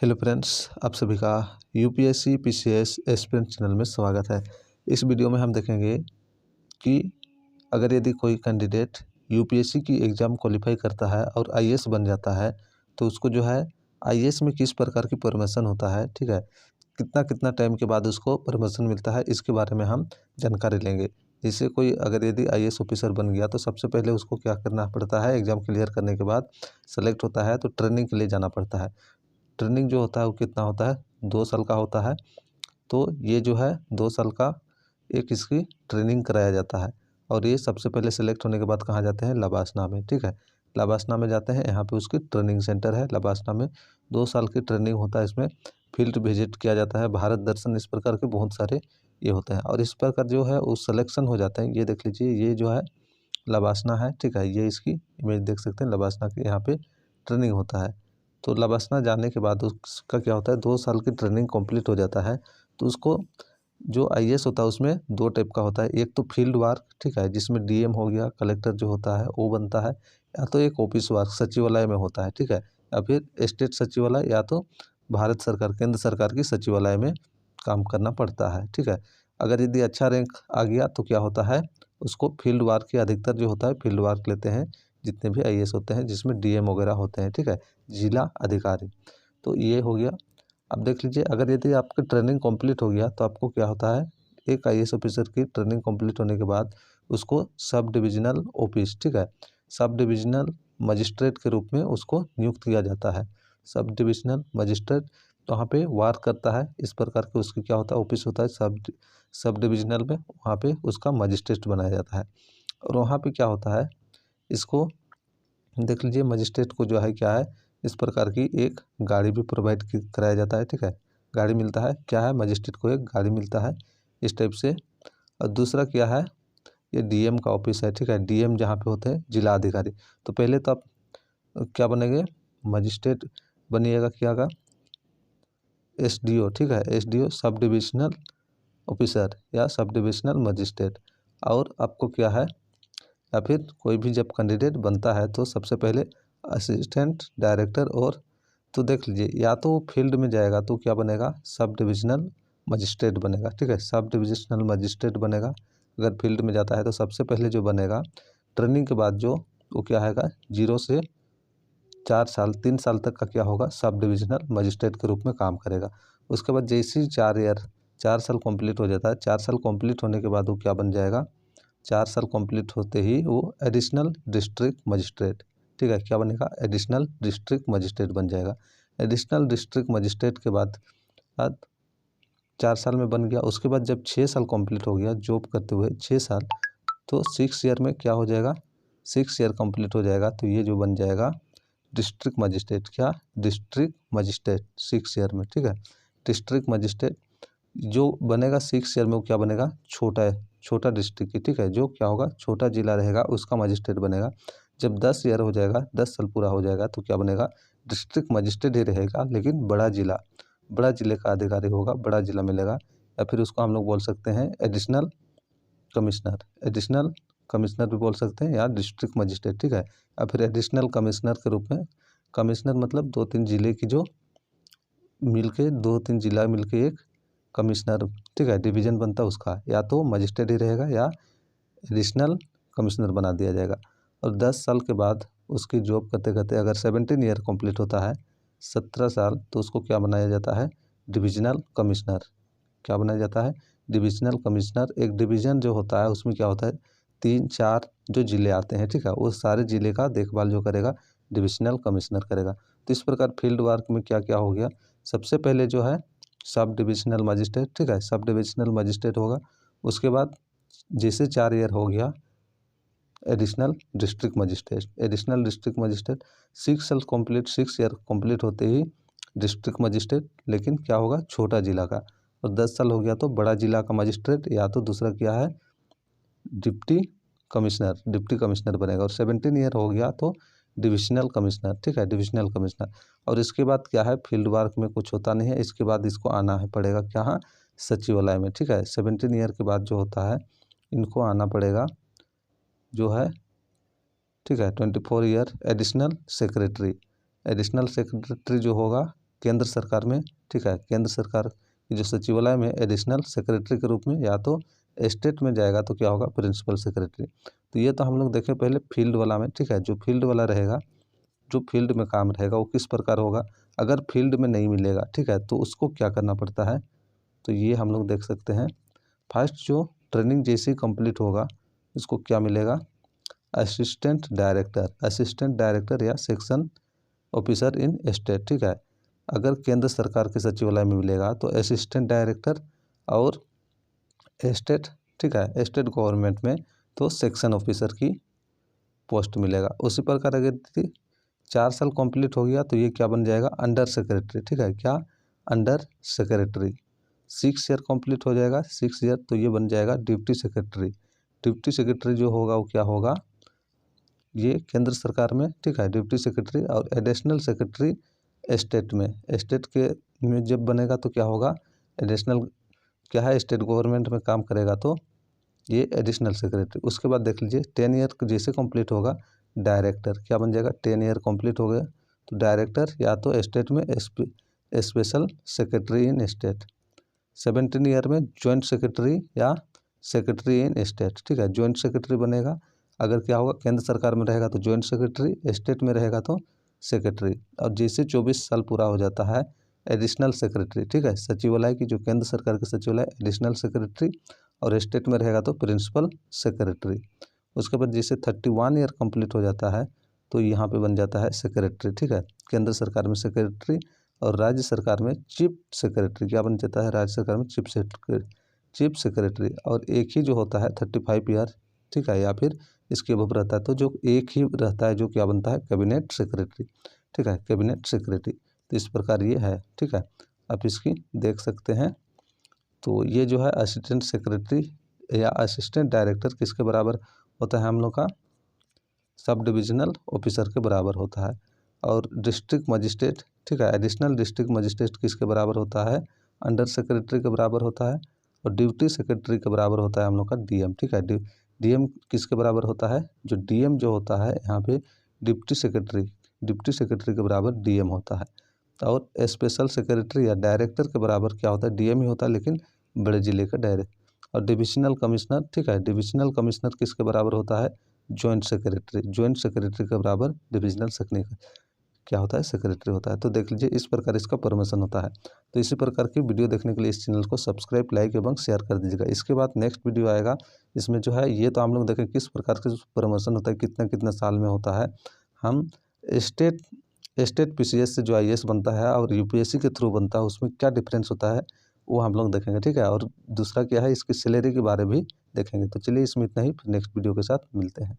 Hello friends, आप सभी का यूपीएससी पीसीएस एस्पिरेंट चैनल में स्वागत है। इस वीडियो में हम देखेंगे कि अगर यदि कोई कैंडिडेट यूपीएससी की एग्ज़ाम क्वालिफाई करता है और आईएएस बन जाता है तो उसको जो है आईएएस में किस प्रकार की प्रमोशन होता है, ठीक है, कितना कितना टाइम के बाद उसको प्रमोशन मिलता है, इसके बारे में हम जानकारी लेंगे। जैसे कोई अगर यदि आईएएस ऑफिसर बन गया तो सबसे पहले उसको क्या करना पड़ता है, एग्ज़ाम क्लियर करने के बाद सेलेक्ट होता है तो ट्रेनिंग के लिए जाना पड़ता है। ट्रेनिंग जो होता है वो कितना होता है, 2 साल का होता है। तो ये जो है 2 साल का एक इसकी ट्रेनिंग कराया जाता है और ये सबसे पहले सेलेक्ट होने के बाद कहाँ जाते हैं, लबासना में, ठीक है। लबासना में जाते हैं, यहाँ पे उसकी ट्रेनिंग सेंटर है लबासना में। 2 साल की ट्रेनिंग होता है, इसमें फील्ड विजिट किया जाता है, भारत दर्शन, इस प्रकार के बहुत सारे ये होते हैं और इस प्रकार जो है वो सिलेक्शन हो जाते हैं। ये देख लीजिए, ये जो है लबासना है, ठीक है, ये इसकी इमेज देख सकते हैं, लबासना की यहाँ पे ट्रेनिंग होता है। तो लबासना जाने के बाद उसका क्या होता है, 2 साल की ट्रेनिंग कंप्लीट हो जाता है तो उसको जो आईएएस होता है उसमें 2 टाइप का होता है। एक तो फील्ड वर्क, ठीक है, जिसमें डीएम हो गया, कलेक्टर जो होता है वो बनता है, या तो एक ऑफिस वर्क सचिवालय में होता है, ठीक है, या फिर स्टेट सचिवालय या तो भारत सरकार, केंद्र सरकार की सचिवालय में काम करना पड़ता है, ठीक है। अगर यदि अच्छा रैंक आ गया तो क्या होता है, उसको फील्ड वर्क की अधिकतर जो होता है फील्ड वर्क लेते हैं, जितने भी आईएएस होते हैं, जिसमें डीएम वगैरह होते हैं, ठीक है, जिला अधिकारी। तो ये हो गया। अब देख लीजिए, अगर यदि आपकी ट्रेनिंग कंप्लीट हो गया तो आपको क्या होता है, एक आईएएस ऑफिसर की ट्रेनिंग कंप्लीट होने के बाद उसको सब डिविजनल ऑफिस, ठीक है, सब डिविजनल मजिस्ट्रेट के रूप में उसको नियुक्त किया जाता है। सब डिविजनल मजिस्ट्रेट तो वहाँ पे वार करता है, इस प्रकार के उसकी क्या होता है, ऑफिस होता है सब डिविजनल में, वहाँ पे उसका मजिस्ट्रेट बनाया जाता है। और वहाँ पे क्या होता है, इसको देख लीजिए, मजिस्ट्रेट को जो है क्या है, इस प्रकार की एक गाड़ी भी प्रोवाइड कराया जाता है, ठीक है, गाड़ी मिलता है, क्या है, मजिस्ट्रेट को एक गाड़ी मिलता है इस टाइप से। और दूसरा क्या है, ये डीएम का ऑफिस है, ठीक है, डीएम जहाँ पे होते हैं जिला अधिकारी। तो पहले तो आप क्या बनेंगे, मजिस्ट्रेट बनिएगा, क्या का एसडीओ, ठीक है, एसडीओ सब डिविजनल ऑफिसर या सब डिविजनल मजिस्ट्रेट। और आपको क्या है, या फिर कोई भी जब कैंडिडेट बनता है तो सबसे पहले असिस्टेंट डायरेक्टर, और तो देख लीजिए, या तो वो फील्ड में जाएगा तो क्या बनेगा, सब डिविजनल मजिस्ट्रेट बनेगा, ठीक है, सब डिविजनल मजिस्ट्रेट बनेगा। अगर फील्ड में जाता है तो सबसे पहले जो बनेगा ट्रेनिंग के बाद जो, वो क्या है, 0 से 4 साल 3 साल तक का क्या होगा, सब डिविजनल मजिस्ट्रेट के रूप में काम करेगा। उसके बाद जैसे ही 4 साल कंप्लीट हो जाता है, 4 साल कंप्लीट होने के बाद वो क्या बन जाएगा, 4 साल कंप्लीट होते ही वो एडिशनल डिस्ट्रिक्ट मजिस्ट्रेट, ठीक है, क्या बनेगा, एडिशनल डिस्ट्रिक्ट मजिस्ट्रेट बन जाएगा। एडिशनल डिस्ट्रिक्ट मजिस्ट्रेट के बाद 4 साल में बन गया। उसके बाद जब 6 साल कंप्लीट हो गया जॉब करते हुए 6 साल, तो 6 ईयर में क्या हो जाएगा, 6 ईयर कंप्लीट हो जाएगा तो ये जो बन जाएगा डिस्ट्रिक्ट मजिस्ट्रेट, क्या, डिस्ट्रिक्ट मजिस्ट्रेट 6 ईयर में, ठीक है, डिस्ट्रिक्ट मजिस्ट्रेट जो बनेगा 6 ईयर में, वो क्या बनेगा, छोटा डिस्ट्रिक्ट की, ठीक है, जो क्या होगा, छोटा जिला रहेगा उसका मजिस्ट्रेट बनेगा। जब 10 ईयर हो जाएगा, 10 साल पूरा हो जाएगा तो क्या बनेगा, डिस्ट्रिक्ट मजिस्ट्रेट ही रहेगा, लेकिन बड़ा जिले का अधिकारी होगा, बड़ा जिला मिलेगा। या फिर उसको हम लोग बोल सकते हैं एडिशनल कमिश्नर भी बोल सकते हैं, या डिस्ट्रिक्ट मजिस्ट्रेट, ठीक है, या फिर एडिशनल कमिश्नर के रूप में। कमिश्नर मतलब 2-3 जिले की जो मिलके, 2-3 जिला मिलके एक कमिश्नर, ठीक है, डिवीजन बनता है उसका, या तो मजिस्ट्रेट ही रहेगा या एडिशनल कमिश्नर बना दिया जाएगा। और 10 साल के बाद उसकी जॉब करते करते अगर 17 ईयर कंप्लीट होता है, 17 साल, तो उसको क्या बनाया जाता है, डिविजनल कमिश्नर, क्या बनाया जाता है, डिविजनल कमिश्नर। एक डिवीजन जो होता है उसमें क्या होता है, 3-4 जो जिले आते हैं, ठीक है, वो सारे जिले का देखभाल जो करेगा डिविजनल कमिश्नर करेगा। तो इस प्रकार फील्ड वर्क में क्या क्या हो गया, सबसे पहले जो है सब डिविजनल मजिस्ट्रेट, ठीक है, सब डिविजनल मजिस्ट्रेट होगा। उसके बाद जैसे 4 ईयर हो गया additional district magistrate 6 year complete होते ही डिस्ट्रिक्ट मजिस्ट्रेट, लेकिन क्या होगा, छोटा जिला का। और 10 साल हो गया तो बड़ा जिला का मजिस्ट्रेट, या तो दूसरा क्या है, डिप्टी कमिश्नर बनेगा। और 17 ईयर हो गया तो डिविजनल कमिश्नर, ठीक है, डिविजनल कमिश्नर। और इसके बाद क्या है, फील्ड वर्क में कुछ होता नहीं है, इसके बाद इसको आना है पड़ेगा क्या, हाँ, सचिवालय में, ठीक है, 17 ईयर के बाद जो होता है इनको आना पड़ेगा जो है, ठीक है, 24 ईयर एडिशनल सेक्रेटरी जो होगा केंद्र सरकार में, ठीक है, केंद्र सरकार की जो सचिवालय में एडिशनल सेक्रेटरी के रूप में, या तो स्टेट में जाएगा तो क्या होगा, प्रिंसिपल सेक्रेटरी। तो ये तो हम लोग देखें पहले फील्ड वाला में, ठीक है। जो फील्ड वाला रहेगा, जो फील्ड में काम रहेगा वो किस प्रकार होगा, अगर फील्ड में नहीं मिलेगा, ठीक है, तो उसको क्या करना पड़ता है, तो ये हम लोग देख सकते हैं। फर्स्ट जो ट्रेनिंग जैसे ही कंप्लीट होगा उसको क्या मिलेगा, असिस्टेंट डायरेक्टर या सेक्शन ऑफिसर इन स्टेट, ठीक है। अगर केंद्र सरकार के सचिवालय में मिलेगा तो असिस्टेंट डायरेक्टर, और स्टेट, ठीक है, स्टेट गवर्नमेंट में तो सेक्शन ऑफिसर की पोस्ट मिलेगा। उसी प्रकार अगर 4 साल कंप्लीट हो गया तो ये क्या बन जाएगा, अंडर सेक्रेटरी, ठीक है, क्या, अंडर सेक्रेटरी। 6 ईयर कंप्लीट हो जाएगा, 6 ईयर, तो ये बन जाएगा डिप्टी सेक्रेटरी। डिप्टी सेक्रेटरी जो होगा वो क्या होगा, ये केंद्र सरकार में, ठीक है, डिप्टी सेक्रेटरी। और एडिशनल सेक्रेटरी स्टेट में, स्टेट के में जब बनेगा तो क्या होगा, एडिशनल क्या है, स्टेट गवर्नमेंट में काम करेगा तो ये एडिशनल सेक्रेटरी। उसके बाद देख लीजिए 10 ईयर जैसे कंप्लीट होगा, डायरेक्टर क्या बन जाएगा, 10 ईयर कंप्लीट हो गया तो डायरेक्टर, या तो स्टेट में स्पेशल सेक्रेटरी इन स्टेट। 17 ईयर में जॉइंट सेक्रेटरी या सेक्रेटरी इन स्टेट, ठीक है, जॉइंट सेक्रेटरी बनेगा। अगर क्या होगा, केंद्र सरकार में रहेगा तो जॉइंट सेक्रेटरी, स्टेट में रहेगा तो सेक्रेटरी। और जैसे 24 साल पूरा हो जाता है, एडिशनल सेक्रेटरी, ठीक है, सचिवालय की जो केंद्र सरकार के सचिवालय एडिशनल सेक्रेटरी, और स्टेट में रहेगा तो प्रिंसिपल सेक्रेटरी। उसके बाद जैसे 31 ईयर कंप्लीट हो जाता है तो यहाँ पे बन जाता है सेक्रेटरी, ठीक है, केंद्र सरकार में सेक्रेटरी, और राज्य सरकार में चीफ सेक्रेटरी। क्या बन जाता है, राज्य सरकार में चीफ सेक्रेटरी। और एक ही जो होता है 35 ईयर, ठीक है, या फिर इसके अबव रहता है तो जो एक ही रहता है जो क्या बनता है, कैबिनेट सेक्रेटरी, ठीक है, कैबिनेट सेक्रेटरी। तो इस प्रकार ये है, ठीक है, आप इसकी देख सकते हैं। तो ये जो है असिस्टेंट सेक्रेटरी या असिस्टेंट डायरेक्टर किसके बराबर होता है, हम लोग का सब डिविजनल ऑफिसर के बराबर होता है। और डिस्ट्रिक्ट मजिस्ट्रेट, ठीक है, एडिशनल डिस्ट्रिक्ट मजिस्ट्रेट किसके बराबर होता है, अंडर सेक्रेटरी के बराबर होता है। और ड्यूटी सेक्रेटरी के बराबर होता है हम लोग का डीएम, ठीक है, डीएम किसके बराबर होता है, जो डीएम जो होता है यहाँ पे डिप्टी सेक्रेटरी के बराबर डीएम होता है। और स्पेशल सेक्रेटरी या डायरेक्टर के बराबर क्या होता है, डीएम ही होता है लेकिन बड़े जिले का डायरेक्टर। और डिविजनल कमिश्नर, ठीक है, डिविजनल कमिश्नर किसके बराबर होता है, जॉइंट सेक्रेटरी के बराबर डिविजनल सेक्रेटरी क्या होता है, सेक्रेटरी होता है। तो देख लीजिए इस प्रकार इसका प्रमोशन होता है। तो इसी प्रकार की वीडियो देखने के लिए इस चैनल को सब्सक्राइब, लाइक एवं शेयर कर दीजिएगा। इसके बाद नेक्स्ट वीडियो आएगा, इसमें जो है ये तो हम लोग देखें किस प्रकार के प्रमोशन होता है, कितना कितना साल में होता है। हम स्टेट पीसीएस से जो आईएएस बनता है और यूपीएससी के थ्रू बनता है, उसमें क्या डिफरेंस होता है वो हम लोग देखेंगे, ठीक है। और दूसरा क्या है, इसकी सैलरी के बारे में भी देखेंगे। तो चलिए इसमें इतना ही, फिर नेक्स्ट वीडियो के साथ मिलते हैं।